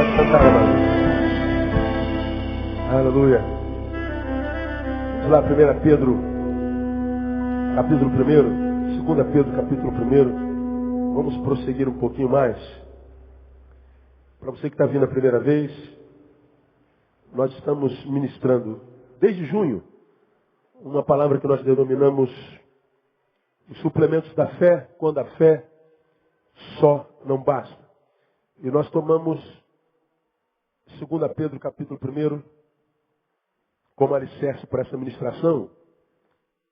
Pode cantar, irmão. Aleluia. Vamos lá, 1 Pedro, capítulo 1. 2 Pedro, capítulo 1. Vamos prosseguir um pouquinho mais. Para você que está vindo a primeira vez, nós estamos ministrando, desde junho, uma palavra que nós denominamos os suplementos da fé, quando a fé só não basta. E nós tomamos 2 Pedro, capítulo 1, como alicerce para essa ministração.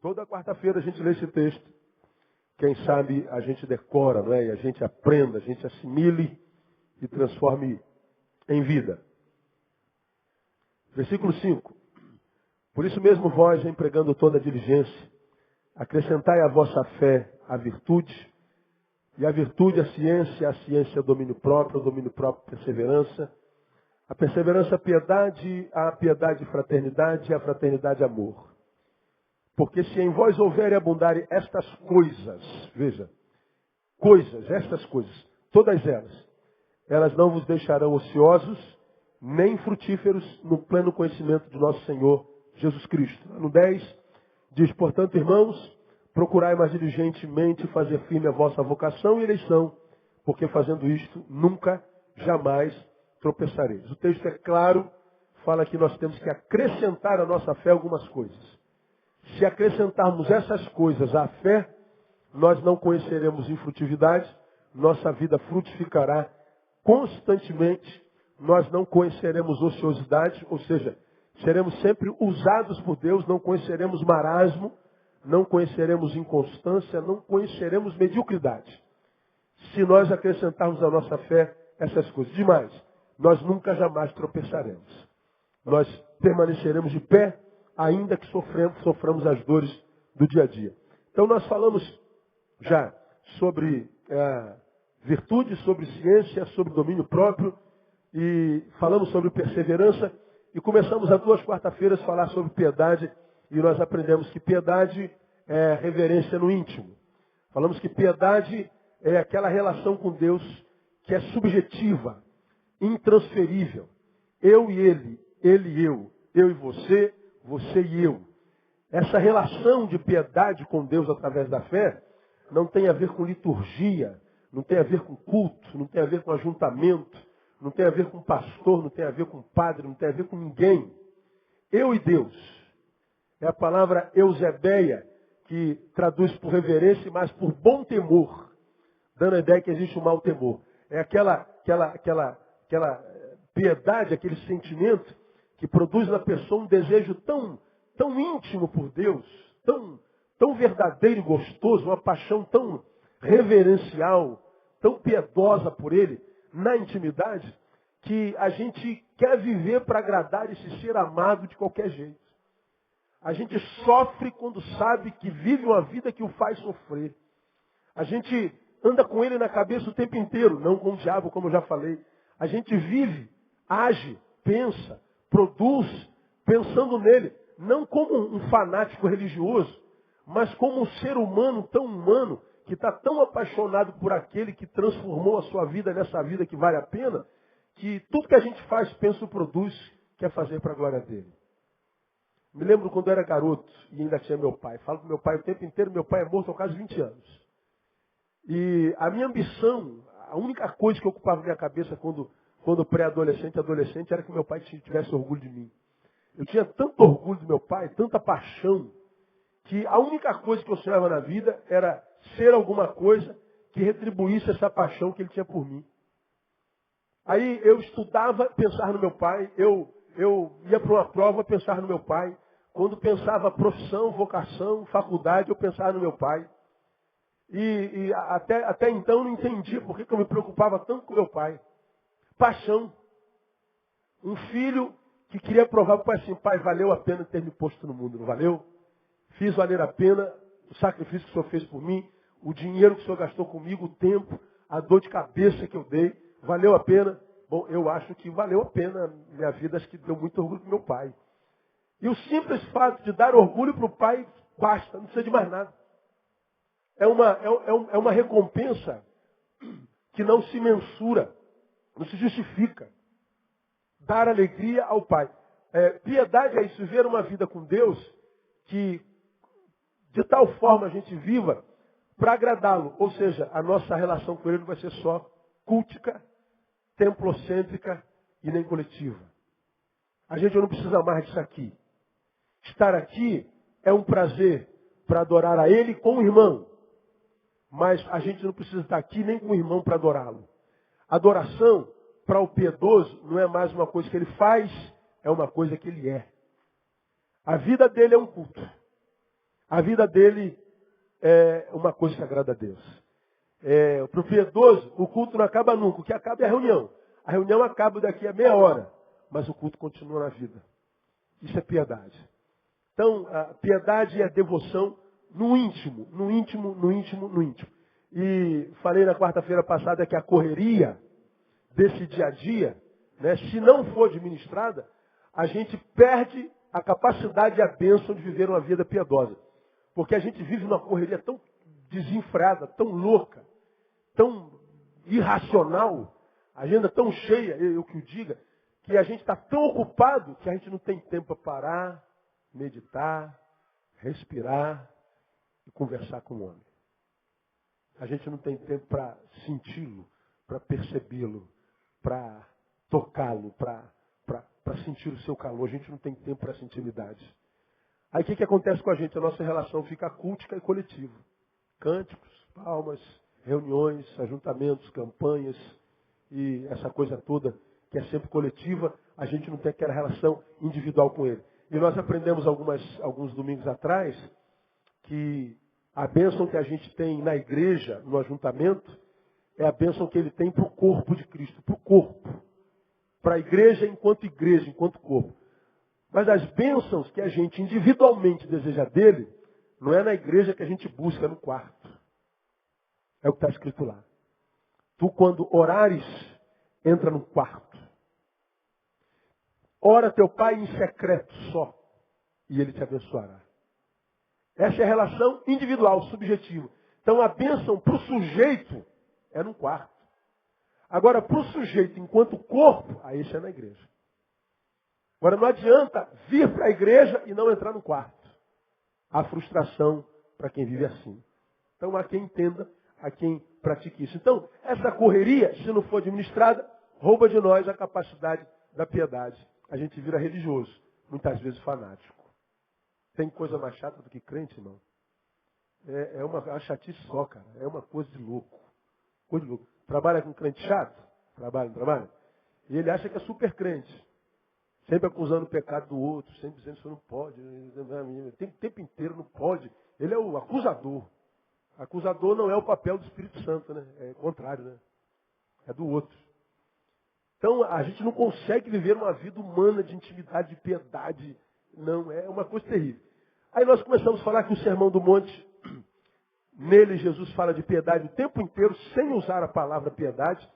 Toda quarta-feira a gente lê esse texto. Quem sabe a gente decora, não é? E a gente aprenda, a gente assimile e transforme em vida. Versículo 5. Por isso mesmo vós, empregando toda a diligência, acrescentai à vossa fé a virtude, e a virtude a ciência domínio próprio perseverança, a perseverança piedade, a piedade fraternidade, e a fraternidade amor. Porque se em vós houver e abundarem estas coisas, veja, estas coisas, todas elas não vos deixarão ociosos, nem frutíferos no pleno conhecimento de nosso Senhor Jesus Cristo. No 10, diz, portanto, irmãos, procurai mais diligentemente fazer firme a vossa vocação e eleição, porque fazendo isto, nunca, jamais tropeçareis. O texto é claro, fala que nós temos que acrescentar à nossa fé algumas coisas. Se acrescentarmos essas coisas à fé, nós não conheceremos infrutividade, nossa vida frutificará constantemente, nós não conheceremos ociosidade, ou seja, seremos sempre usados por Deus, não conheceremos marasmo, não conheceremos inconstância, não conheceremos mediocridade. Se nós acrescentarmos à nossa fé essas coisas. Demais, nós nunca jamais tropeçaremos. Nós permaneceremos de pé, ainda que soframos as dores do dia a dia. Então nós falamos já sobre virtude, sobre ciência, sobre domínio próprio, e falamos sobre perseverança, e começamos há 2 quarta-feiras a falar sobre piedade, e nós aprendemos que piedade é reverência no íntimo. Falamos que piedade é aquela relação com Deus que é subjetiva, intransferível. Eu e ele e eu e você, você e eu. Essa relação de piedade com Deus através da fé não tem a ver com liturgia, não tem a ver com culto, não tem a ver com ajuntamento, não tem a ver com pastor, não tem a ver com padre, não tem a ver com ninguém. Eu e Deus. É a palavra eusebeia, que traduz por reverência, mas por bom temor, dando a ideia que existe um mau temor. É aquela piedade, aquele sentimento que produz na pessoa um desejo tão íntimo por Deus, tão verdadeiro e gostoso, uma paixão tão reverencial, tão piedosa por Ele, na intimidade, que a gente quer viver para agradar esse ser amado de qualquer jeito. A gente sofre quando sabe que vive uma vida que o faz sofrer. A gente anda com ele na cabeça o tempo inteiro, não com o diabo, como eu já falei. A gente vive, age, pensa, produz, pensando nele, não como um fanático religioso, mas como um ser humano tão humano, que está tão apaixonado por aquele que transformou a sua vida nessa vida que vale a pena, que tudo que a gente faz, pensa ou produz, quer fazer para a glória dele. Me lembro quando eu era garoto e ainda tinha meu pai. Falo com meu pai o tempo inteiro, meu pai é morto há quase 20 anos. E a minha ambição, a única coisa que ocupava minha cabeça quando pré-adolescente e adolescente, era que meu pai tivesse orgulho de mim. Eu tinha tanto orgulho do meu pai, tanta paixão, que a única coisa que eu sonhava na vida era ser alguma coisa que retribuísse essa paixão que ele tinha por mim. Aí eu estudava, pensava no meu pai, eu ia para uma prova, pensava no meu pai. Quando pensava profissão, vocação, faculdade, eu pensava no meu pai. E até então eu não entendia por que eu me preocupava tanto com meu pai. Paixão. Um filho que queria provar para o pai assim, pai, valeu a pena ter me posto no mundo, não valeu? Fiz valer a pena o sacrifício que o senhor fez por mim, o dinheiro que o senhor gastou comigo, o tempo, a dor de cabeça que eu dei, valeu a pena? Bom, eu acho que valeu a pena. Minha vida acho que deu muito orgulho para meu pai. E o simples fato de dar orgulho para o pai, basta, não precisa de mais nada. É uma recompensa que não se mensura, não se justifica. dar alegria ao Pai. Piedade é isso, viver uma vida com Deus que de tal forma a gente viva para agradá-lo. Ou seja, a nossa relação com Ele não vai ser só cultica, templocêntrica e nem coletiva. A gente não precisa mais disso aqui. Estar aqui é um prazer para adorar a Ele com o irmão. Mas a gente não precisa estar aqui nem com o irmão para adorá-lo. Adoração, para o piedoso, não é mais uma coisa que ele faz, é uma coisa que ele é. A vida dele é um culto. A vida dele é uma coisa que agrada a Deus. Para o piedoso, o culto não acaba nunca. O que acaba é a reunião. A reunião acaba daqui a meia hora. Mas o culto continua na vida. Isso é piedade. Então, a piedade é a devoção no íntimo, no íntimo, no íntimo, no íntimo. E falei na quarta-feira passada que a correria desse dia a dia, né, se não for administrada, a gente perde a capacidade e a bênção de viver uma vida piedosa. Porque a gente vive numa correria tão desenfreada, tão louca, tão irracional, agenda tão cheia, eu que o diga, que a gente está tão ocupado que a gente não tem tempo para parar, meditar, respirar e conversar com o homem. A gente não tem tempo para senti-lo, para percebê-lo, para tocá-lo, para sentir o seu calor. A gente não tem tempo para essa intimidade. Aí o que acontece com a gente? A nossa relação fica cultica e coletiva. Cânticos, palmas, reuniões, ajuntamentos, campanhas e essa coisa toda que é sempre coletiva, a gente não tem aquela relação individual com ele. E nós aprendemos alguns domingos atrás que a bênção que a gente tem na igreja, no ajuntamento, é a bênção que ele tem para o corpo de Cristo, para o corpo. Para a igreja, enquanto corpo. Mas as bênçãos que a gente individualmente deseja dele, não é na igreja que a gente busca, é no quarto. É o que está escrito lá. Tu, quando orares, entra no quarto. Ora teu pai em secreto só, e ele te abençoará. Essa é a relação individual, subjetiva. Então a bênção para o sujeito é no quarto. Agora, para o sujeito enquanto corpo, aí isso é na igreja. Agora, não adianta vir para a igreja e não entrar no quarto. Há frustração para quem vive assim. Então, há quem entenda, há quem pratique isso. Então, essa correria, se não for administrada, rouba de nós a capacidade da piedade. A gente vira religioso, muitas vezes fanático. Tem coisa mais chata do que crente, irmão? É uma chatice só, cara. É uma coisa de louco. Coisa de louco. Trabalha com crente chato? Trabalha, não trabalha? E ele acha que é super crente. Sempre acusando o pecado do outro, sempre dizendo que isso não pode. Tem o tempo inteiro, não pode. Ele é o acusador. Acusador não é o papel do Espírito Santo, né? É o contrário, né? É do outro. Então, a gente não consegue viver uma vida humana de intimidade, de piedade. Não, é uma coisa terrível. Aí nós começamos a falar que o Sermão do Monte, nele Jesus fala de piedade o tempo inteiro, sem usar a palavra piedade.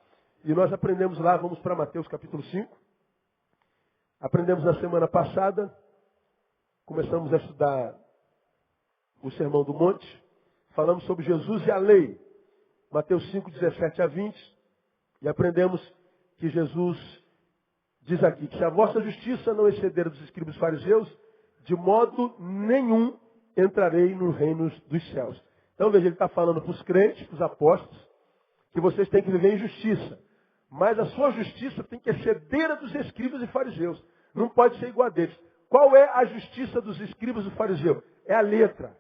E nós aprendemos lá, vamos para Mateus capítulo 5. Aprendemos na semana passada, começamos a estudar o Sermão do Monte. Falamos sobre Jesus e a lei. Mateus 5, 17 a 20. E aprendemos que Jesus diz aqui que se a vossa justiça não exceder dos escribas e fariseus, de modo nenhum entrarei no reino dos céus. Então veja, ele está falando para os crentes, para os apóstolos, que vocês têm que viver em justiça. Mas a sua justiça tem que exceder a dos escribas e fariseus. Não pode ser igual a deles. Qual é a justiça dos escribas e fariseus? É a letra.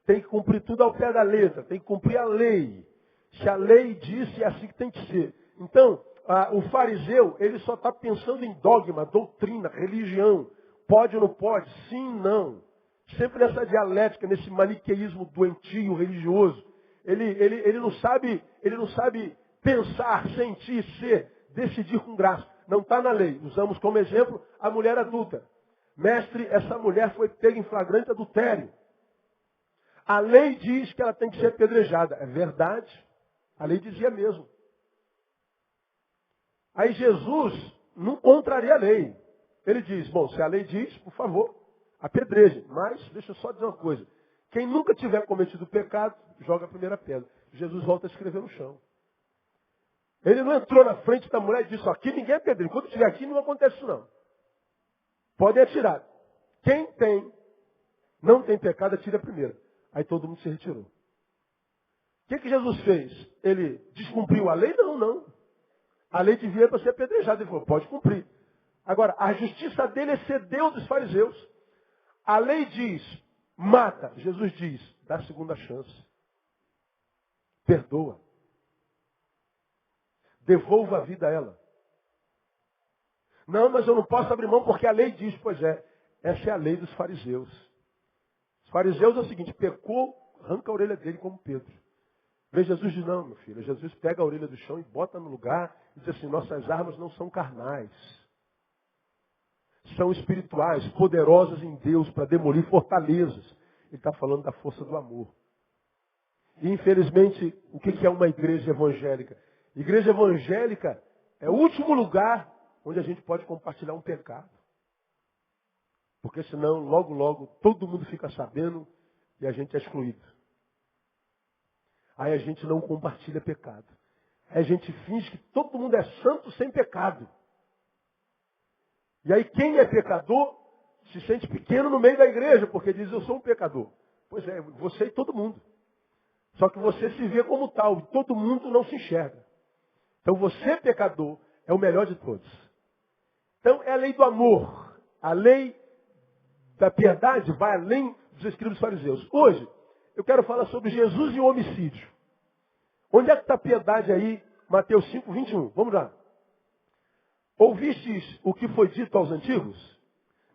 Tem que cumprir tudo ao pé da letra. Tem que cumprir a lei. Se a lei diz, é assim que tem que ser. Então, o fariseu, ele só está pensando em dogma, doutrina, religião. Pode ou não pode? Sim, não. Sempre nessa dialética, nesse maniqueísmo doentio, religioso. Ele não sabe pensar, sentir, ser, decidir com graça. Não está na lei. Usamos como exemplo a mulher adulta. Mestre, essa mulher foi pega em flagrante adultério. A lei diz que ela tem que ser apedrejada. É verdade. A lei dizia mesmo. Aí Jesus não contraria a lei. Ele diz, bom, se a lei diz, por favor, apedreje. Mas, deixa eu só dizer uma coisa. Quem nunca tiver cometido pecado, joga a primeira pedra. Jesus volta a escrever no chão. Ele não entrou na frente da mulher e disse, ó, aqui ninguém é pedreiro. Enquanto estiver aqui, não acontece isso não. Podem atirar. Quem não tem pecado, atira primeiro. Aí todo mundo se retirou. O que Jesus fez? Ele descumpriu a lei? Não. A lei devia para ser apedrejada. Ele falou, pode cumprir. Agora, a justiça dele excedeu dos fariseus. A lei diz, mata. Jesus diz, dá a segunda chance. Perdoa. Devolva a vida a ela. Não, mas eu não posso abrir mão porque a lei diz. Pois é, essa é a lei dos fariseus. Os fariseus é o seguinte, pecou, arranca a orelha dele como Pedro. Vê Jesus diz, não, meu filho. Jesus pega a orelha do chão e bota no lugar e diz assim, nossas armas não são carnais. São espirituais, poderosas em Deus para demolir fortalezas. Ele está falando da força do amor. E infelizmente, o que é uma igreja evangélica? Igreja evangélica é o último lugar onde a gente pode compartilhar um pecado. Porque senão, logo, logo, todo mundo fica sabendo e a gente é excluído. Aí a gente não compartilha pecado. Aí a gente finge que todo mundo é santo sem pecado. E aí quem é pecador se sente pequeno no meio da igreja, porque diz, eu sou um pecador. Pois é, você e todo mundo. Só que você se vê como tal, e todo mundo não se enxerga. Então você, pecador, é o melhor de todos. Então é a lei do amor. A lei da piedade vai além dos escribas fariseus. Hoje, eu quero falar sobre Jesus e o homicídio. Onde é que está a piedade aí? Mateus 5, 21. Vamos lá. Ouvistes o que foi dito aos antigos?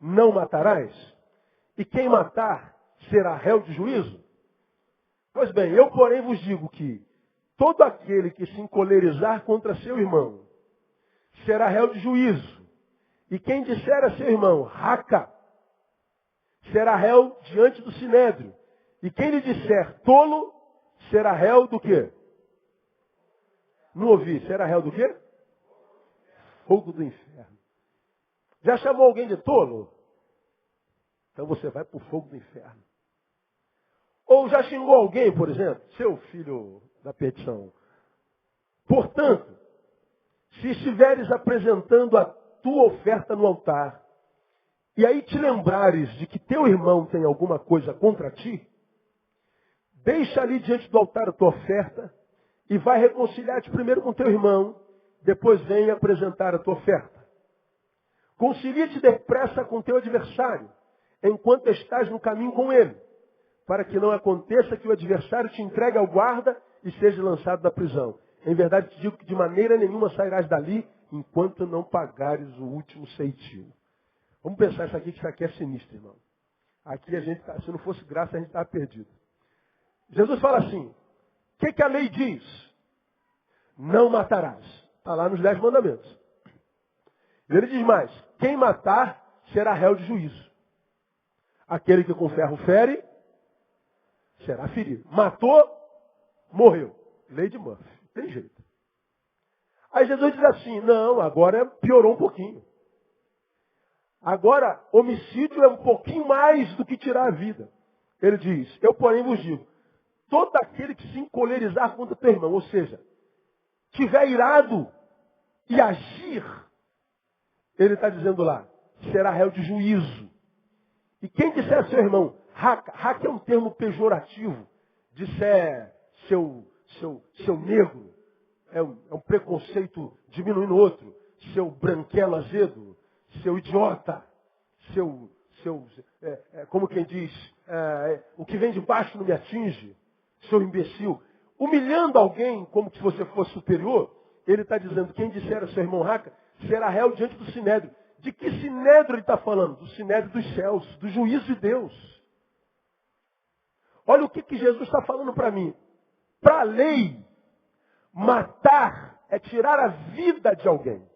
Não matarás? E quem matar será réu de juízo? Pois bem, eu porém vos digo que todo aquele que se encolerizar contra seu irmão será réu de juízo. E quem disser a seu irmão, raca, será réu diante do sinédrio. E quem lhe disser tolo, será réu do quê? Não ouvi, será réu do quê? Fogo do inferno. Já chamou alguém de tolo? Então você vai para o fogo do inferno. Ou já xingou alguém, por exemplo, seu filho da petição. Portanto, se estiveres apresentando a tua oferta no altar, e aí te lembrares de que teu irmão tem alguma coisa contra ti, deixa ali diante do altar a tua oferta e vai reconciliar-te primeiro com teu irmão, depois vem apresentar a tua oferta. Concilia-te depressa com teu adversário, enquanto estás no caminho com ele, para que não aconteça que o adversário te entregue ao guarda e seja lançado da prisão. Em verdade te digo que de maneira nenhuma sairás dali, enquanto não pagares o último ceitil. Vamos pensar isso aqui, que isso aqui é sinistro, irmão. Aqui a gente, se não fosse graça, a gente estava perdido. Jesus fala assim, o que a lei diz? Não matarás. Está lá nos 10 mandamentos. Ele diz mais, quem matar será réu de juízo. Aquele que com ferro fere, será ferido. Matou, morreu. Lei de Murphy. Tem jeito. Aí Jesus diz assim, não, agora piorou um pouquinho. Agora, homicídio é um pouquinho mais do que tirar a vida. Ele diz, eu porém vos digo, todo aquele que se encolerizar contra teu irmão, ou seja, tiver irado e agir, ele está dizendo lá, será réu de juízo. E quem disser a seu irmão, raca é um termo pejorativo, disser seu negro, é um preconceito diminuindo o outro, seu branquelo azedo, seu idiota, como quem diz, o que vem de baixo não me atinge, seu imbecil. Humilhando alguém como se você fosse superior, ele está dizendo, quem disser a seu irmão raca, será réu diante do sinédrio. De que sinédrio ele está falando? Do sinédrio dos céus, do juízo de Deus. Olha o que Jesus está falando para mim. Para a lei, matar é tirar a vida de alguém.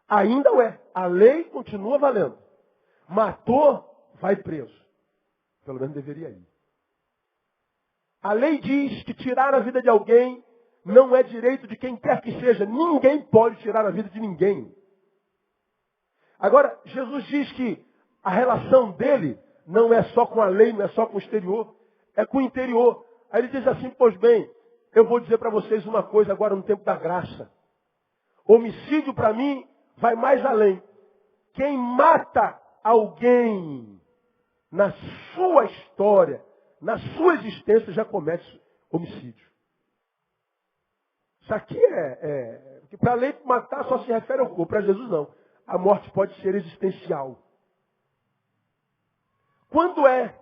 Ainda é. A lei continua valendo. Matou, vai preso. Pelo menos deveria ir. A lei diz que tirar a vida de alguém não é direito de quem quer que seja. Ninguém pode tirar a vida de ninguém. Agora, Jesus diz que a relação dele não é só com a lei, não é só com o exterior, é com o interior. Aí ele diz assim, pois bem, eu vou dizer para vocês uma coisa agora no tempo da graça. Homicídio para mim vai mais além. Quem mata alguém na sua história, na sua existência, já comete homicídio. Isso aqui porque para a lei matar só se refere ao corpo, para Jesus não. A morte pode ser existencial. Quando é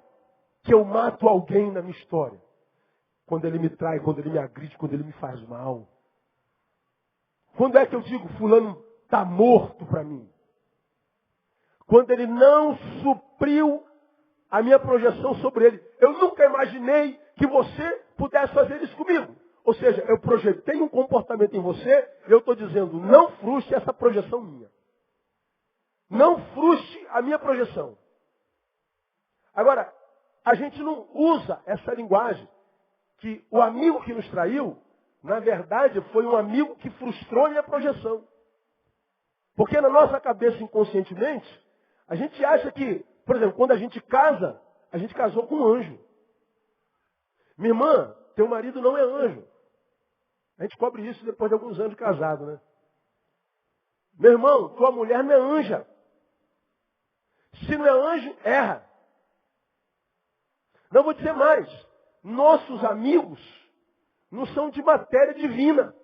que eu mato alguém na minha história? Quando ele me trai, quando ele me agride, quando ele me faz mal. Quando é que eu digo, fulano está morto para mim? Quando ele não supriu a minha projeção sobre ele. Eu nunca imaginei que você pudesse fazer isso comigo. Ou seja, eu projetei um comportamento em você e eu estou dizendo, não frustre essa projeção minha. Não frustre a minha projeção. Agora, a gente não usa essa linguagem que o amigo que nos traiu, na verdade, foi um amigo que frustrou a minha projeção. Porque na nossa cabeça, inconscientemente, a gente acha que, por exemplo, quando a gente casa, a gente casou com um anjo. Minha irmã, teu marido não é anjo. A gente cobre isso depois de alguns anos de casado, né? Meu irmão, tua mulher não é anja. Se não é anjo, erra. Não vou dizer mais. Nossos amigos não são de matéria divina.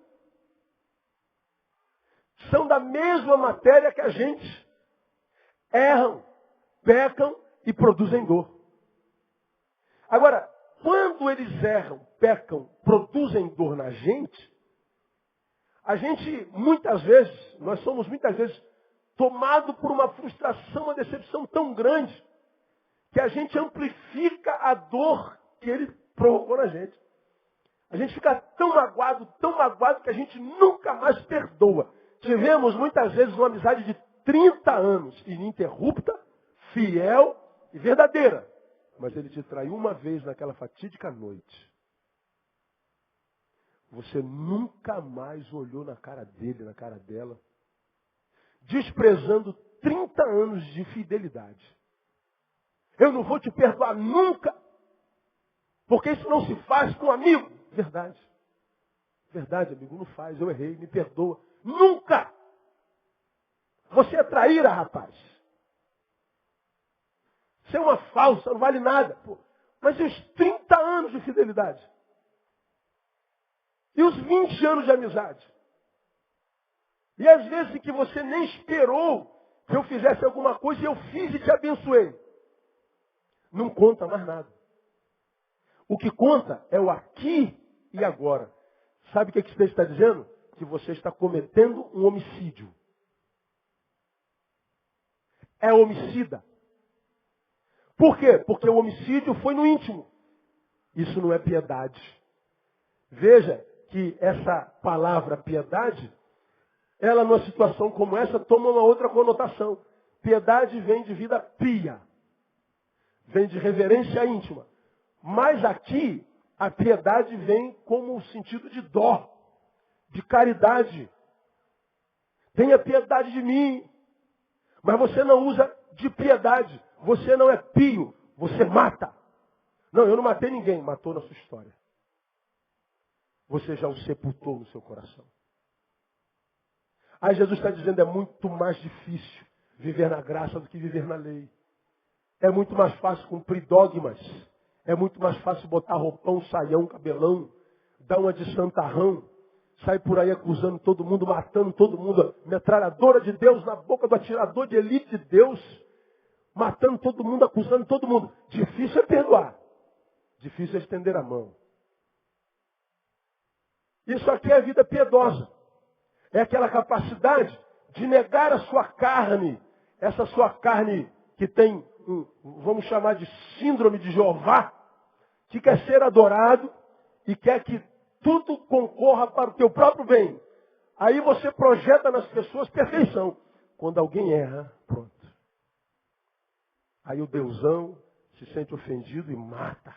São da mesma matéria que a gente. Erram, pecam e produzem dor. Agora, quando eles erram, pecam, produzem dor na gente, a gente muitas vezes, nós somos muitas vezes tomados por uma frustração, uma decepção tão grande, que a gente amplifica a dor que ele provocou na gente. A gente fica tão magoado, que a gente nunca mais perdoa. Tivemos muitas vezes uma amizade de 30 anos, ininterrupta, fiel e verdadeira. Mas ele te traiu uma vez naquela fatídica noite. Você nunca mais olhou na cara dele, na cara dela, desprezando 30 anos de fidelidade. Eu não vou te perdoar nunca, porque isso não se faz com um amigo. Verdade. Verdade, amigo, não faz. Eu errei, me perdoa. Nunca! Você é traíra, rapaz. Você é uma falsa, não vale nada. Pô. Mas e os 30 anos de fidelidade? E os 20 anos de amizade? E às vezes em que você nem esperou que eu fizesse alguma coisa e eu fiz e te abençoei. Não conta mais nada. O que conta é o aqui e agora. Sabe o que esse texto está dizendo? Que você está cometendo um homicídio. É homicida. Por quê? Porque o homicídio foi no íntimo. Isso não é piedade. Veja que essa palavra piedade, ela numa situação como essa toma uma outra conotação. Piedade vem de vida pia. Vem de reverência íntima. Mas aqui, a piedade vem como o sentido de dó, de caridade. Tenha piedade de mim. Mas você não usa de piedade. Você não é pio. Você mata. Não, eu não matei ninguém. Matou na sua história. Você já o sepultou no seu coração. Aí Jesus está dizendo, é muito mais difícil viver na graça do que viver na lei. É muito mais fácil cumprir dogmas. É muito mais fácil botar roupão, saião, cabelão, dar uma de santarrão, sair por aí acusando todo mundo, matando todo mundo, metralhadora de Deus na boca do atirador de elite de Deus, matando todo mundo, acusando todo mundo. Difícil é perdoar. Difícil é estender a mão. Isso aqui é a vida piedosa. É aquela capacidade de negar a sua carne. Essa sua carne que tem, vamos chamar de síndrome de Jeová, que quer ser adorado e quer que tudo concorra para o teu próprio bem. Aí você projeta nas pessoas perfeição. Quando alguém erra, pronto. Aí o Deusão se sente ofendido e mata.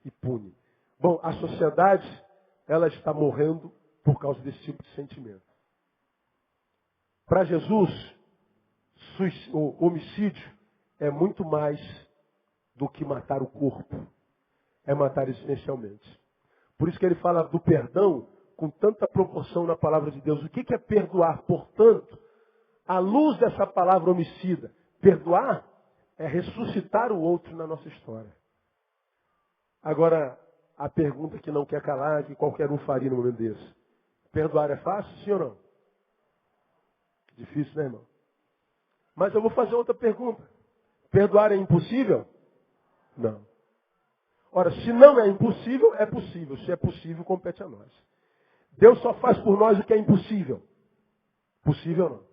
E pune. Bom, a sociedade, ela está morrendo por causa desse tipo de sentimento. Para Jesus, o homicídio é muito mais do que matar o corpo. É matar existencialmente. Por isso que ele fala do perdão com tanta proporção na palavra de Deus. O que é perdoar? Portanto, à luz dessa palavra homicida, perdoar é ressuscitar o outro na nossa história. Agora, a pergunta que não quer calar, que qualquer um faria no momento desse. Perdoar é fácil, sim ou não? Difícil, né, irmão? Mas eu vou fazer outra pergunta. Perdoar é impossível? Não. Ora, se não é impossível, é possível. Se é possível, compete a nós. Deus só faz por nós o que é impossível. Possível não.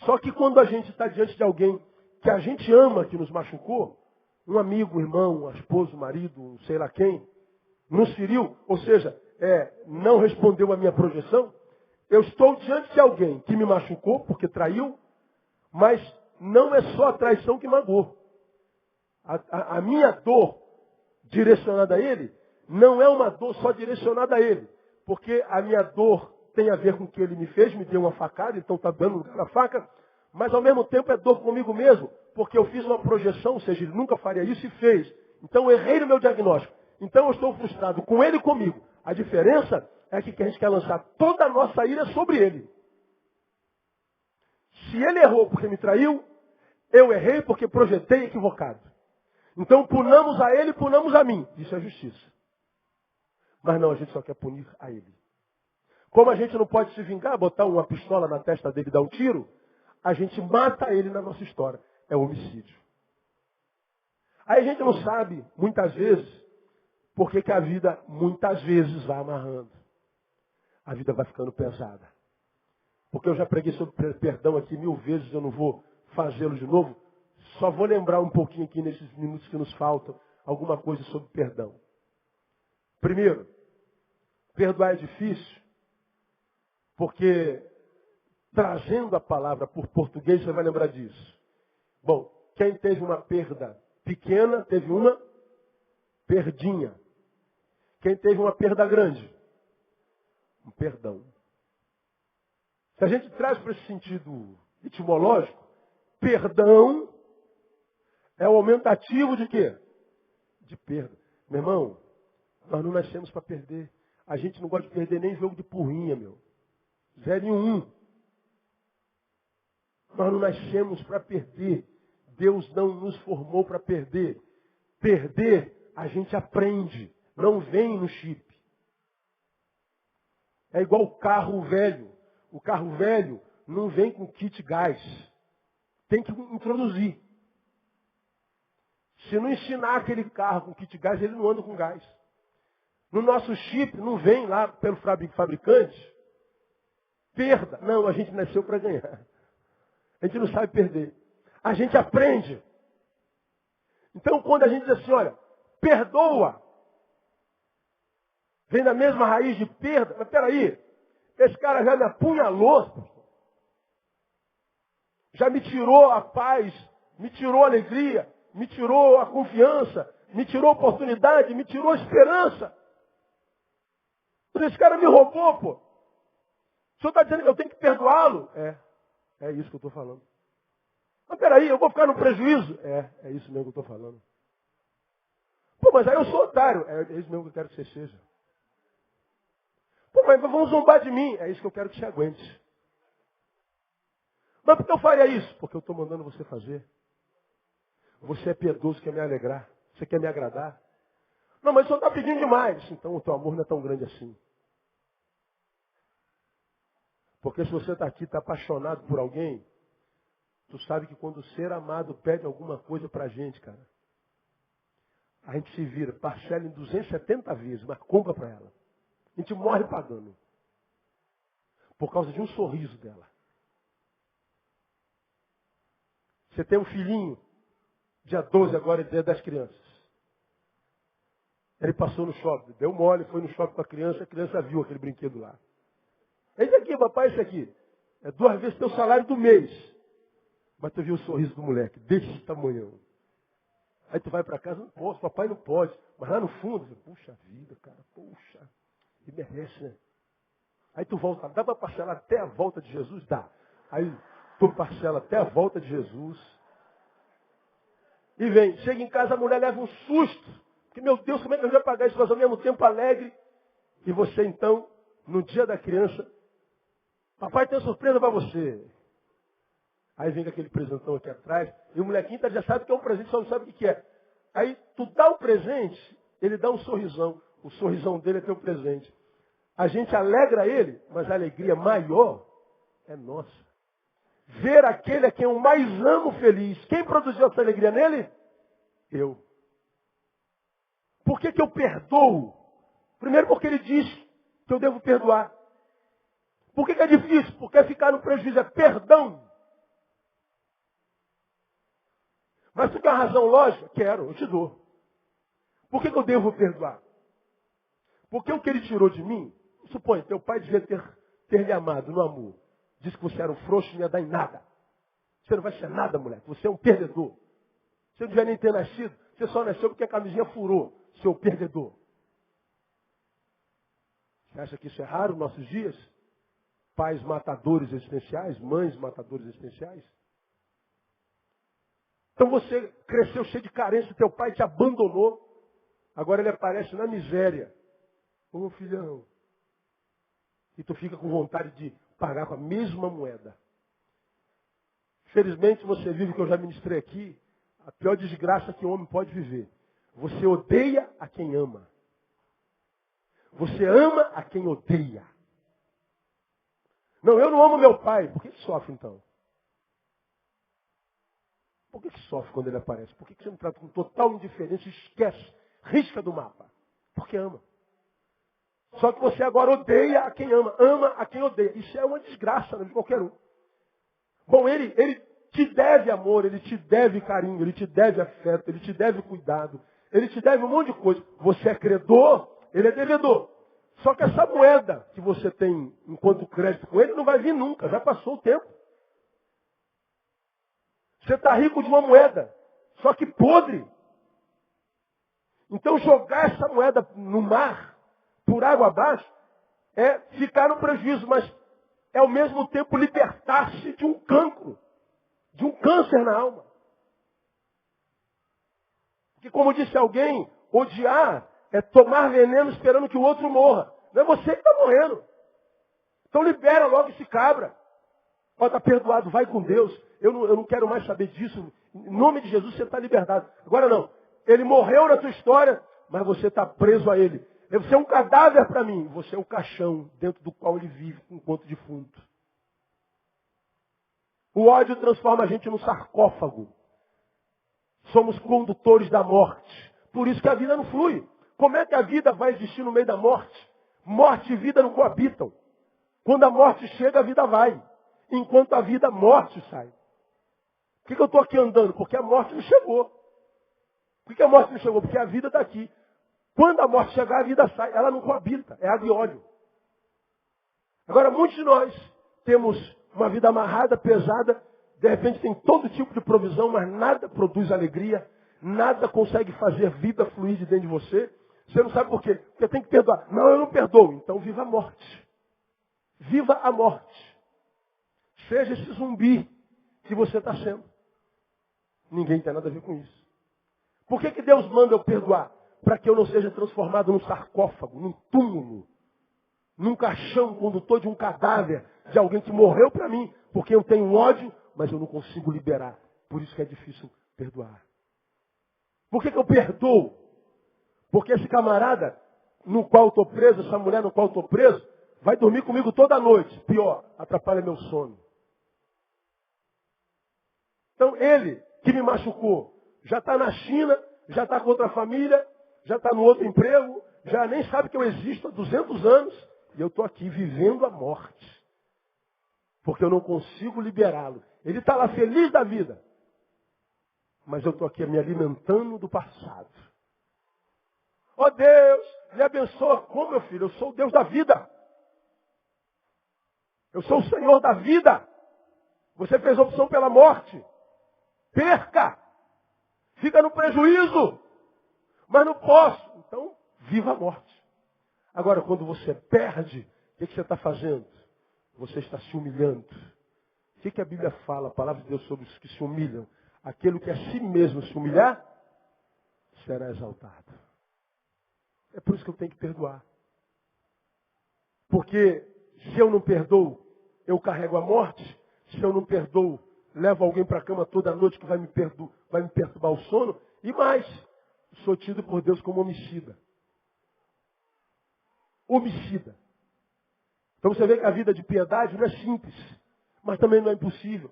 Só que quando a gente está diante de alguém que a gente ama, que nos machucou, um amigo, um irmão, um esposo, um marido, um sei lá quem, nos feriu, ou seja, não respondeu à minha projeção, eu estou diante de alguém que me machucou porque traiu, mas não é só a traição que magoou. A minha dor direcionada a ele não é uma dor só direcionada a ele, porque a minha dor tem a ver com o que ele me fez, me deu uma facada, então está dando lugar na faca, mas ao mesmo tempo é dor comigo mesmo, porque eu fiz uma projeção, ou seja, ele nunca faria isso e fez. Então eu errei no meu diagnóstico. Então eu estou frustrado com ele e comigo. A diferença é que a gente quer lançar toda a nossa ira sobre ele. Se ele errou porque me traiu, eu errei porque projetei equivocado. Então punamos a ele, punamos a mim. Isso é justiça. Mas não, a gente só quer punir a ele. Como a gente não pode se vingar, botar uma pistola na testa dele e dar um tiro, a gente mata ele na nossa história. É homicídio. Aí a gente não sabe, muitas vezes, por que a vida, muitas vezes, vai amarrando. A vida vai ficando pesada. Porque eu já preguei sobre perdão aqui 1000 vezes, eu não vou fazê-lo de novo. Só vou lembrar um pouquinho aqui nesses minutos que nos faltam, alguma coisa sobre perdão. Primeiro, perdoar é difícil, porque trazendo a palavra por português, você vai lembrar disso. Bom, quem teve uma perda pequena, teve uma perdinha. Quem teve uma perda grande, um perdão. Se a gente traz para esse sentido etimológico, perdão é o aumentativo de quê? De perda. Meu irmão, nós não nascemos para perder. A gente não gosta de perder nem jogo de porrinha, meu. 0 e 1. Nós não nascemos para perder. Deus não nos formou para perder. Perder, a gente aprende. Não vem no chip. É igual o carro velho. O carro velho não vem com kit gás. Tem que introduzir. Se não ensinar aquele carro com kit gás, ele não anda com gás. No nosso chip, não vem lá pelo fabricante, perda. Não, a gente nasceu para ganhar. A gente não sabe perder. A gente aprende. Então, quando a gente diz assim, olha, perdoa, vem da mesma raiz de perda. Mas peraí, esse cara já me apunhalou, já me tirou a paz, me tirou a alegria, me tirou a confiança, me tirou a oportunidade, me tirou a esperança. Esse cara me roubou, pô. O senhor está dizendo que eu tenho que perdoá-lo? É isso que eu estou falando. Mas peraí, eu vou ficar no prejuízo? É isso mesmo que eu estou falando. Pô, mas aí eu sou otário. É isso mesmo que eu quero que você seja. Pô, mas vão zombar de mim. É isso que eu quero que você aguente. Mas por que eu faria isso? Porque eu estou mandando você fazer. Você é piedoso, quer me alegrar. Você quer me agradar. Não, mas o senhor está pedindo demais. Então o teu amor não é tão grande assim. Porque se você está aqui, está apaixonado por alguém, tu sabe que quando o ser amado pede alguma coisa para a gente, cara, a gente se vira, parcela em 270 vezes, mas compra para ela. A gente morre pagando. Por causa de um sorriso dela. Você tem um filhinho, dia 12 agora é dia das crianças. Ele passou no shopping, deu mole, foi no shopping com a criança viu aquele brinquedo lá. Esse aqui, papai, esse aqui. É 2 vezes teu salário do mês. Mas tu viu o sorriso do moleque, desse tamanhão. Aí tu vai para casa, não posso, papai não pode. Mas lá no fundo, puxa vida, cara, puxa. Ele merece, né? Aí tu volta, dá para parcelar até a volta de Jesus? Dá. Aí tu parcela até a volta de Jesus. E vem, chega em casa, a mulher leva um susto. Porque, meu Deus, como é que eu vou pagar isso? Mas ao mesmo tempo alegre. E você, então, no dia da criança, papai tem uma surpresa para você. Aí vem aquele presentão aqui atrás, e o molequinho já sabe que é um presente, só não sabe o que é. Aí tu dá o presente, ele dá um sorrisão. O sorrisão dele é teu presente. A gente alegra ele, mas a alegria maior é nossa. Ver aquele a quem eu mais amo feliz. Quem produziu essa alegria nele? Eu. Por que que eu perdoo? Primeiro porque ele diz que eu devo perdoar. Por que que é difícil? Porque é ficar no prejuízo, é perdão. Mas tu quer uma razão lógica? Quero, eu te dou. Por que que eu devo perdoar? Porque o que ele tirou de mim, suponha, teu pai devia ter lhe amado, não amor. Disse que você era um frouxo e não ia dar em nada. Você não vai ser nada, moleque. Você é um perdedor. Você não devia nem ter nascido. Você só nasceu porque a camisinha furou. Seu perdedor. Você acha que isso é raro nos nossos dias? Pais matadores existenciais, mães matadores existenciais. Então você cresceu cheio de carência, teu pai te abandonou. Agora ele aparece na miséria. Ô filhão. E tu fica com vontade de pagar com a mesma moeda. Felizmente você vive o que eu já ministrei aqui, a pior desgraça que o homem pode viver. Você odeia a quem ama. Você ama a quem odeia. Não, eu não amo meu pai. Por que sofre então? Por que sofre quando ele aparece? Por que você não trata com total indiferença e esquece? Risca do mapa. Porque ama. Só que você agora odeia a quem ama. Ama a quem odeia. Isso é uma desgraça de qualquer um. Bom, ele te deve amor, ele te deve carinho, ele te deve afeto, ele te deve cuidado, ele te deve um monte de coisa. Você é credor, ele é devedor. Só que essa moeda que você tem enquanto crédito com ele não vai vir nunca, já passou o tempo. Você está rico de uma moeda, só que podre. Então jogar essa moeda no mar, por água abaixo, é ficar no prejuízo, mas é ao mesmo tempo libertar-se de um cancro, de um câncer na alma. Porque como disse alguém, odiar é tomar veneno esperando que o outro morra. Não é você que está morrendo. Então libera logo esse cabra. Ó, está perdoado, vai com Deus. Eu não quero mais saber disso. Em nome de Jesus você está libertado. Agora não. Ele morreu na tua história, mas você está preso a ele. Você é um cadáver para mim. Você é o caixão dentro do qual ele vive enquanto defunto. O ódio transforma a gente num sarcófago. Somos condutores da morte. Por isso que a vida não flui. Como é que a vida vai existir no meio da morte? Morte e vida não coabitam. Quando a morte chega, a vida vai. Enquanto a vida, a morte sai. Por que eu estou aqui andando? Porque a morte não chegou. Por que a morte não chegou? Porque a vida está aqui. Quando a morte chegar, a vida sai. Ela não coabita. É água e óleo. Agora, muitos de nós temos uma vida amarrada, pesada. De repente tem todo tipo de provisão, mas nada produz alegria. Nada consegue fazer vida fluir de dentro de você. Você não sabe por quê. Porque tem que perdoar. Não, eu não perdoo. Então viva a morte. Viva a morte. Seja esse zumbi que você está sendo. Ninguém tem nada a ver com isso. Por que que Deus manda eu perdoar? Para que eu não seja transformado num sarcófago, num túmulo, num caixão condutor de um cadáver, de alguém que morreu para mim, porque eu tenho ódio, mas eu não consigo liberar. Por isso que é difícil perdoar. Por que que eu perdoo? Porque esse camarada no qual estou preso, essa mulher no qual estou preso, vai dormir comigo toda noite. Pior, atrapalha meu sono. Então ele que me machucou, já está na China, já está com outra família, já está no outro emprego, já nem sabe que eu existo há 200 anos, e eu estou aqui vivendo a morte. Porque eu não consigo liberá-lo. Ele está lá feliz da vida. Mas eu estou aqui me alimentando do passado. Ó Deus, me abençoa. Como, meu filho? Eu sou o Deus da vida. Eu sou o Senhor da vida. Você fez opção pela morte. Perca. Fica no prejuízo. Mas não posso. Então, viva a morte. Agora, quando você perde, o que você está fazendo? Você está se humilhando. O que a Bíblia fala, a palavra de Deus sobre os que se humilham? Aquele que a si mesmo se humilhar, será exaltado. É por isso que eu tenho que perdoar. Porque se eu não perdoo, eu carrego a morte. Se eu não perdoo, levo alguém para a cama toda noite que vai me perturbar o sono. E mais, sou tido por Deus como homicida. Homicida. Então você vê que a vida de piedade não é simples, mas também não é impossível.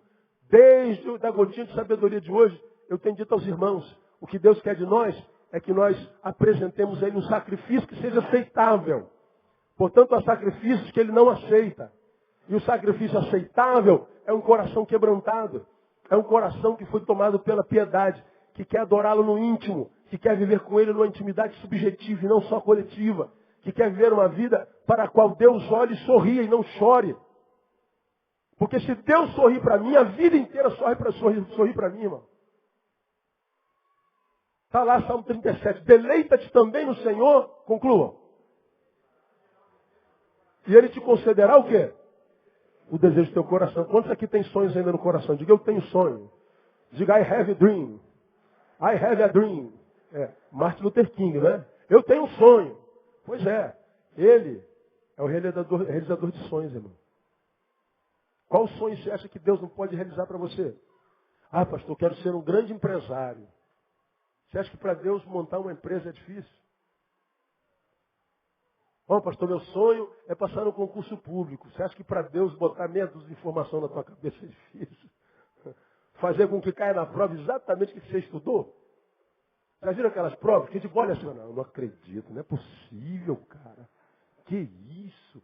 Desde a gotinha de sabedoria de hoje, eu tenho dito aos irmãos, o que Deus quer de nós é que nós apresentemos a Ele um sacrifício que seja aceitável. Portanto, há sacrifícios que Ele não aceita. E o sacrifício aceitável é um coração quebrantado. É um coração que foi tomado pela piedade, que quer adorá-lo no íntimo, que quer viver com Ele numa intimidade subjetiva e não só coletiva, que quer viver uma vida para a qual Deus olhe e sorria e não chore. Porque se Deus sorrir para mim, a vida inteira sorri para mim, irmão. Está lá, Salmo 37. Deleita-te também no Senhor, conclua. E Ele te concederá o quê? O desejo do teu coração. Quantos aqui tem sonhos ainda no coração? Diga, eu tenho sonho. Diga, I have a dream. I have a dream. Martin Luther King, né? Eu tenho um sonho. Pois é. Ele é o realizador de sonhos, irmão. Qual sonho você acha que Deus não pode realizar para você? Ah, pastor, eu quero ser um grande empresário. Você acha que para Deus montar uma empresa é difícil? Bom, pastor, meu sonho é passar no concurso público. Você acha que para Deus botar meia dúzia de informação na tua cabeça é difícil? Fazer com que caia na prova exatamente o que você estudou? Já viram aquelas provas? Que a gente olha assim, não acredito, não é possível, cara. Que isso?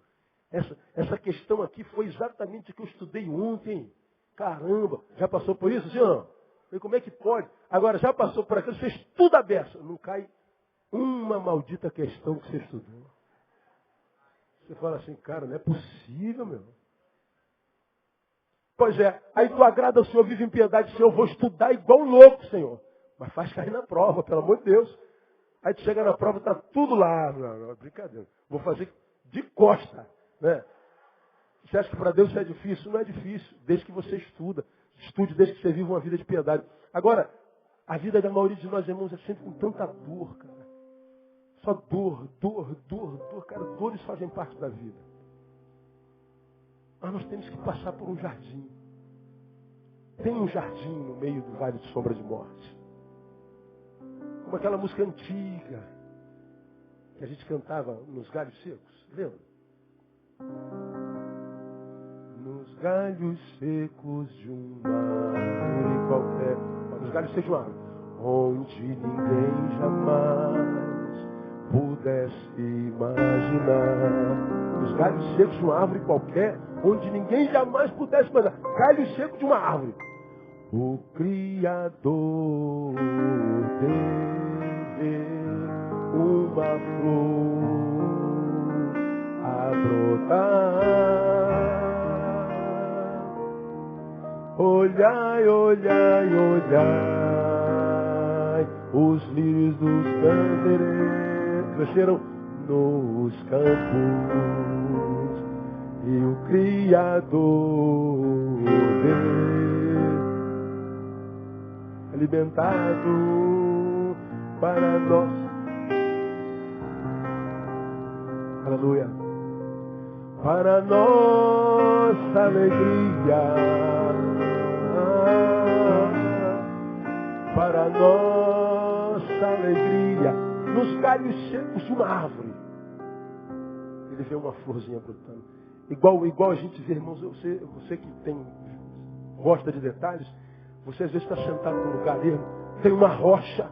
Essa questão aqui foi exatamente o que eu estudei ontem. Caramba, já passou por isso, senhor? E como é que pode? Agora, já passou por aquilo, fez tudo a beça. Não cai uma maldita questão que você estudou. Você fala assim, cara, não é possível, meu. Pois é, aí tu agrada ao Senhor, vive em piedade, Senhor, eu vou estudar igual um louco, Senhor. Mas faz cair na prova, pelo amor de Deus. Aí tu chega na prova, tá tudo lá. Não, brincadeira. Vou fazer de costa, né? Você acha que para Deus isso é difícil? Não é difícil, desde que você estude, desde que você viva uma vida de piedade. Agora, a vida da maioria de nós, irmãos, é sempre com tanta dor, cara. Só dor. Cara, dores fazem parte da vida. Mas nós temos que passar por um jardim. Tem um jardim no meio do vale de sombra de morte. Como aquela música antiga que a gente cantava nos galhos secos. Lembra? Nos galhos secos de uma árvore qualquer. Nos galhos secos de uma árvore. Onde ninguém jamais pudesse imaginar. Nos galhos secos de uma árvore qualquer. Onde ninguém jamais pudesse imaginar. Galho seco de uma árvore. O Criador teve uma flor a brotar. Olhai, olhai, olhai, os lírios dos campos cresceram nos campos, e o Criador Deus, alimentado para nós. Aleluia. Para nossa alegria. Para nossa alegria, nos galhos secos de uma árvore, ele vê uma florzinha brotando. Igual a gente vê, irmãos, você que gosta de detalhes, você às vezes está sentado num lugar ali, tem uma rocha,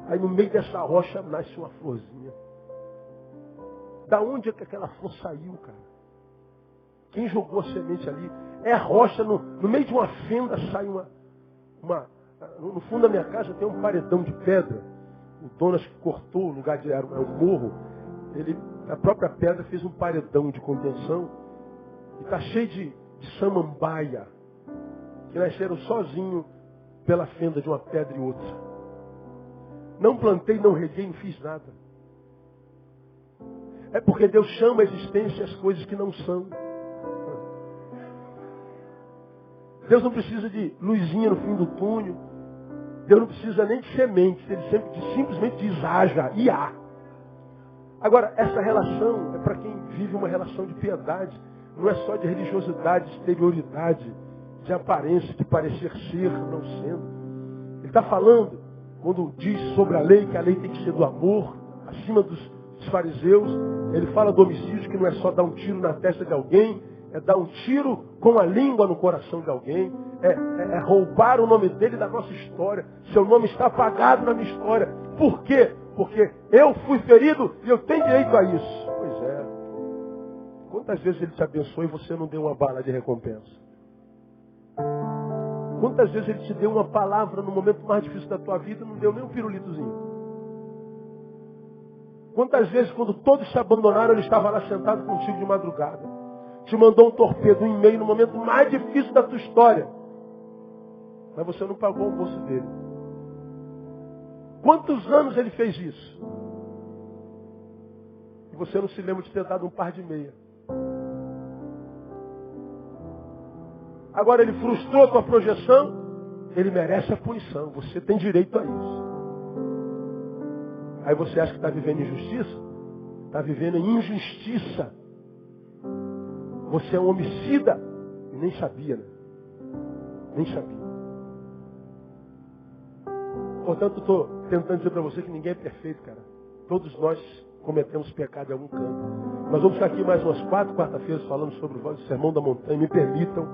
aí no meio dessa rocha nasce uma florzinha. Da onde é que aquela flor saiu, cara? Quem jogou a semente ali? É a rocha, no meio de uma fenda sai no fundo da minha casa tem um paredão de pedra. O dono acho que cortou o lugar era um morro. A própria pedra fez um paredão de contenção. E está cheio de samambaia, que nasceram sozinho pela fenda de uma pedra e outra. Não plantei, não reguei, não fiz nada. É porque Deus chama a existência as coisas que não são. Deus não precisa de luzinha no fim do túnel. Deus não precisa nem de sementes, ele simplesmente diz haja, e há. Agora, essa relação é para quem vive uma relação de piedade. Não é só de religiosidade, de exterioridade, de aparência, de parecer ser, não sendo. Ele está falando, quando diz sobre a lei, que a lei tem que ser do amor, acima dos fariseus. Ele fala do homicídio, que não é só dar um tiro na testa de alguém, é dar um tiro com a língua no coração de alguém, é roubar o nome dele da nossa história. Seu nome está apagado na minha história. Por quê? Porque eu fui ferido e eu tenho direito a isso. Pois é. Quantas vezes ele te abençoou e você não deu uma bala de recompensa? Quantas vezes ele te deu uma palavra no momento mais difícil da tua vida e não deu nem um pirulitozinho? Quantas vezes, quando todos se abandonaram, ele estava lá sentado contigo de madrugada? Te mandou um torpedo, um e-mail no momento mais difícil da tua história. Mas você não pagou o almoço dele. Quantos anos ele fez isso? E você não se lembra de ter dado um par de meia. Agora ele frustrou a tua projeção, ele merece a punição. Você tem direito a isso. Aí você acha que está vivendo injustiça? Está vivendo em injustiça. Você é um homicida. E nem sabia, né? Nem sabia. Portanto, estou tentando dizer para você que ninguém é perfeito, cara. Todos nós cometemos pecado em algum canto. Nós vamos ficar aqui mais umas 4 quarta-feiras falando sobre o Sermão da Montanha. Me permitam,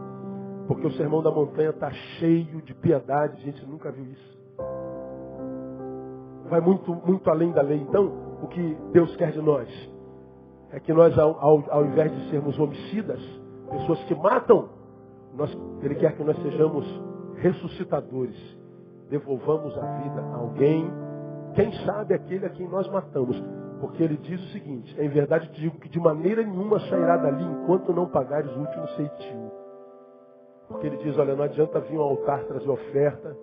porque o Sermão da Montanha está cheio de piedade. A gente nunca viu isso. Vai muito, muito além da lei. Então, o que Deus quer de nós é que nós, ao invés de sermos homicidas, pessoas que matam, Ele quer que nós sejamos ressuscitadores. Devolvamos a vida a alguém, quem sabe aquele a quem nós matamos. Porque ele diz o seguinte: em verdade te digo que de maneira nenhuma sairá dali enquanto não pagares o último ceitil. Porque ele diz, olha, não adianta vir ao altar trazer oferta,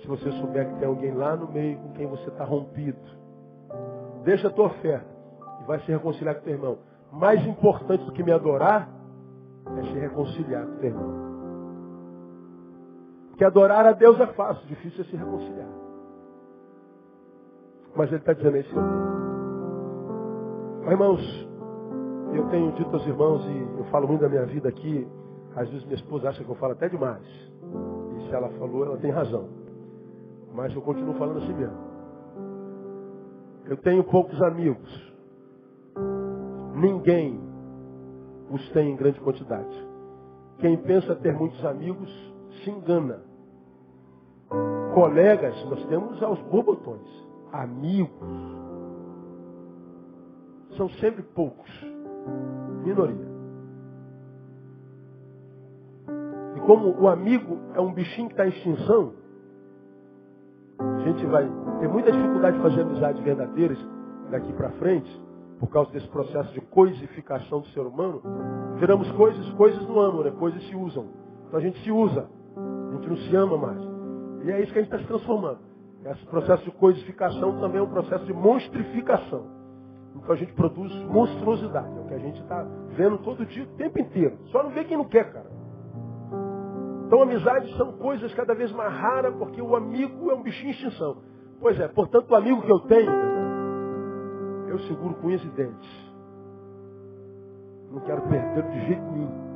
se você souber que tem alguém lá no meio com quem você está rompido. Deixa a tua oferta e vai se reconciliar com o teu irmão. Mais importante do que me adorar é se reconciliar com o teu irmão. Porque adorar a Deus é fácil, difícil é se reconciliar. Mas ele está dizendo isso. Mas, irmãos, eu tenho dito aos irmãos, e eu falo muito da minha vida aqui, às vezes minha esposa acha que eu falo até demais. E se ela falou, ela tem razão. Mas eu continuo falando assim mesmo. Eu tenho poucos amigos. Ninguém os tem em grande quantidade. Quem pensa ter muitos amigos se engana. Colegas, nós temos aos borbotões. Amigos são sempre poucos. Minoria. E como o amigo é um bichinho que está em extinção, a gente vai ter muita dificuldade de fazer amizades verdadeiras daqui para frente, por causa desse processo de coisificação do ser humano. Viramos coisas não amam, né? Coisas se usam. Então a gente se usa, a gente não se ama mais. E é isso que a gente está se transformando. Esse processo de coisificação também é um processo de monstrificação. Então a gente produz monstruosidade, é o que a gente está vendo todo dia, o tempo inteiro. Só não vê quem não quer, cara. Então amizades são coisas cada vez mais raras, porque o amigo é um bichinho em extinção. Pois é, portanto o amigo que eu tenho, eu seguro com unhas e dentes. Não quero perdê-lo de jeito nenhum.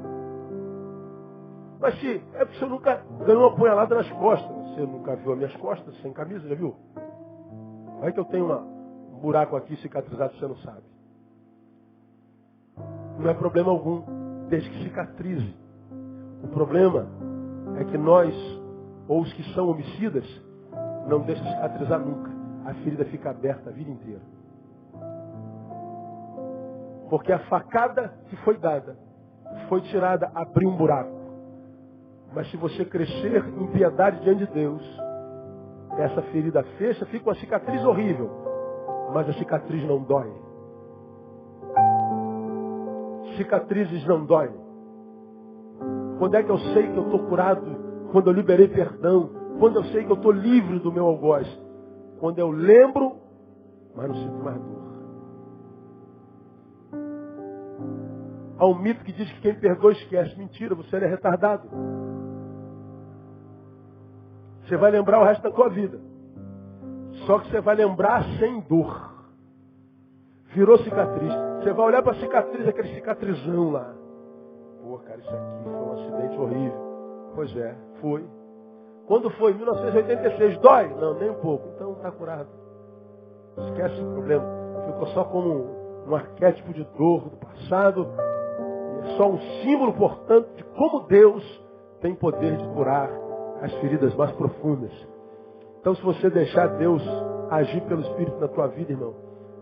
Mas se é porque você nunca ganhou uma punhalada nas costas. Você nunca viu as minhas costas sem camisa, já viu? Olha que eu tenho um buraco aqui cicatrizado, você não sabe. Não é problema algum, desde que cicatrize. O problema é que nós, ou os que são homicidas, não deixam cicatrizar nunca. A ferida fica aberta a vida inteira. Porque a facada que foi dada, foi tirada, abriu um buraco. Mas se você crescer em piedade diante de Deus, essa ferida fecha, fica uma cicatriz horrível. Mas a cicatriz não dói. Cicatrizes não doem. Quando é que eu sei que eu estou curado? Quando eu liberei perdão. Quando eu sei que eu estou livre do meu algoz. Quando eu lembro, mas não sinto mais dor. Há um mito que diz que quem perdoa esquece. Mentira, você é retardado. Você vai lembrar o resto da tua vida. Só que você vai lembrar sem dor. Virou cicatriz. Você vai olhar para a cicatriz, aquele cicatrizão lá. Pô, cara, isso aqui foi um acidente horrível. Pois é, foi. Quando foi? 1986. Dói? Não, nem um pouco. Então está curado. Esquece o problema. Ficou só como um arquétipo de dor do passado. É só um símbolo, portanto, de como Deus tem poder de curar as feridas mais profundas. Então, se você deixar Deus agir pelo Espírito na tua vida, irmão,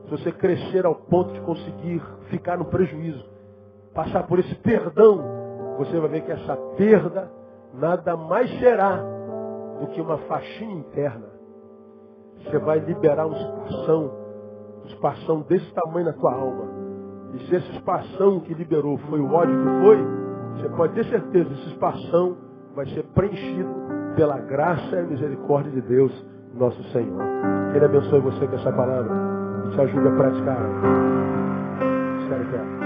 se você crescer ao ponto de conseguir ficar no prejuízo, passar por esse perdão, você vai ver que essa perda nada mais será do que uma faxina interna. Você vai liberar um espação desse tamanho na tua alma. E se esse espação que liberou foi o ódio que foi, você pode ter certeza que esse espação vai ser preenchido pela graça e a misericórdia de Deus, nosso Senhor. Que Ele abençoe você com essa palavra e te ajude a praticar. Espero que